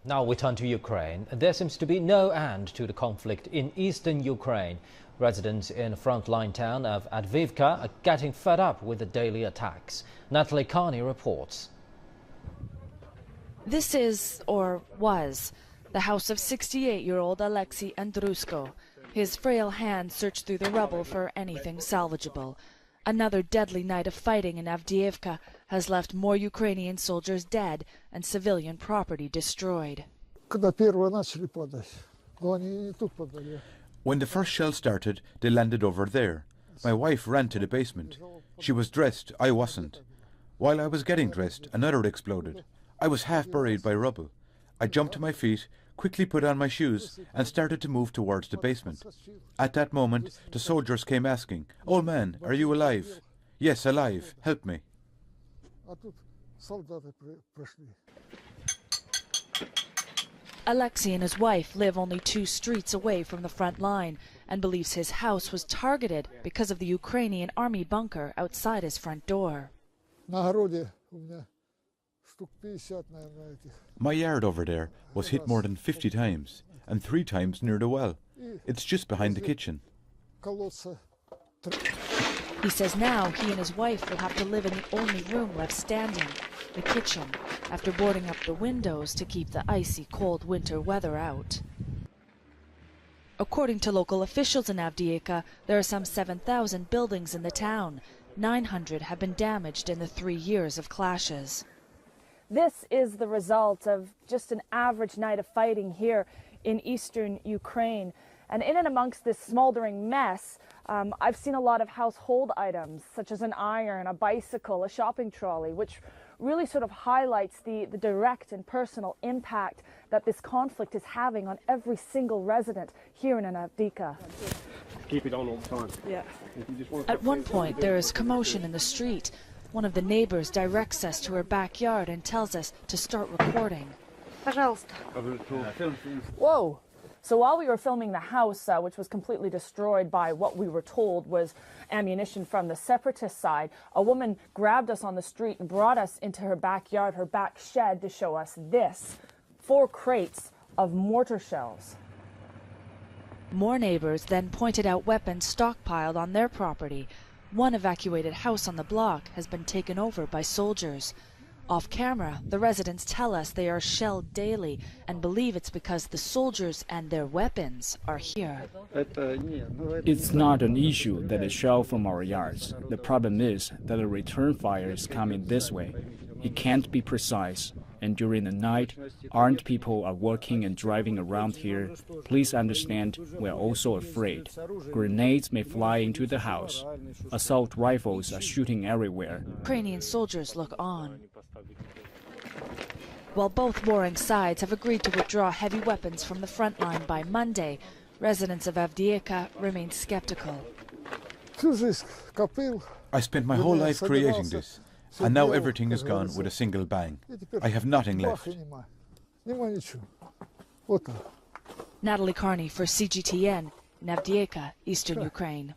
Now we turn to Ukraine. There seems to be no end to the conflict in eastern Ukraine. Residents in the frontline town of Avdiivka are getting fed up with the daily attacks. Natalie Carney reports. This is, or was, the house of 68-year-old Alexei Andrusko. His frail hands search through the rubble for anything salvageable. Another deadly night of fighting in Avdiivka has left more Ukrainian soldiers dead and civilian property destroyed. When the first shell started, they landed over there. My wife ran to the basement. She was dressed, I wasn't. While I was getting dressed, another exploded. I was half buried by rubble. I jumped to my feet, quickly put on my shoes and started to move towards the basement. At that moment, the soldiers came asking, "Old man, are you alive?" "Yes, alive. Help me." Alexei and his wife live only 2 streets away from the front line and believes his house was targeted because of the Ukrainian army bunker outside his front door. My yard over there was hit more than 50 times, and 3 times near the well. It's just behind the kitchen. He says now he and his wife will have to live in the only room left standing, the kitchen, after boarding up the windows to keep the icy cold winter weather out. According to local officials in Avdiivka, there are some 7,000 buildings in the town. 900 have been damaged in the 3 years of clashes. This is the result of just an average night of fighting here in eastern Ukraine. And in and amongst this smoldering mess, I've seen a lot of household items, such as an iron, a bicycle, a shopping trolley, which really sort of highlights the direct and personal impact that this conflict is having on every single resident here in Avdiivka. Keep it on all the time. Yeah. At one point, there is commotion in the street. One of the neighbors directs us to her backyard and tells us to start recording. Whoa! So while we were filming the house, which was completely destroyed by what we were told was ammunition from the separatist side, a woman grabbed us on the street and brought us into her backyard, her back shed, to show us this: 4 crates of mortar shells. More neighbors then pointed out weapons stockpiled on their property. One evacuated house on the block has been taken over by soldiers. Off camera, the residents tell us they are shelled daily and believe it's because the soldiers and their weapons are here. It's not an issue that they shell from our yards. The problem is that the return fire is coming this way. It can't be precise. And during the night, armed people are walking and driving around here. Please understand, we are also afraid. Grenades may fly into the house. Assault rifles are shooting everywhere. Ukrainian soldiers look on. While both warring sides have agreed to withdraw heavy weapons from the front line by Monday, residents of Avdiivka remain skeptical. I spent my whole life creating this, and now everything is gone with a single bang. I have nothing left. Natalie Carney for CGTN in Avdiivka, eastern Ukraine.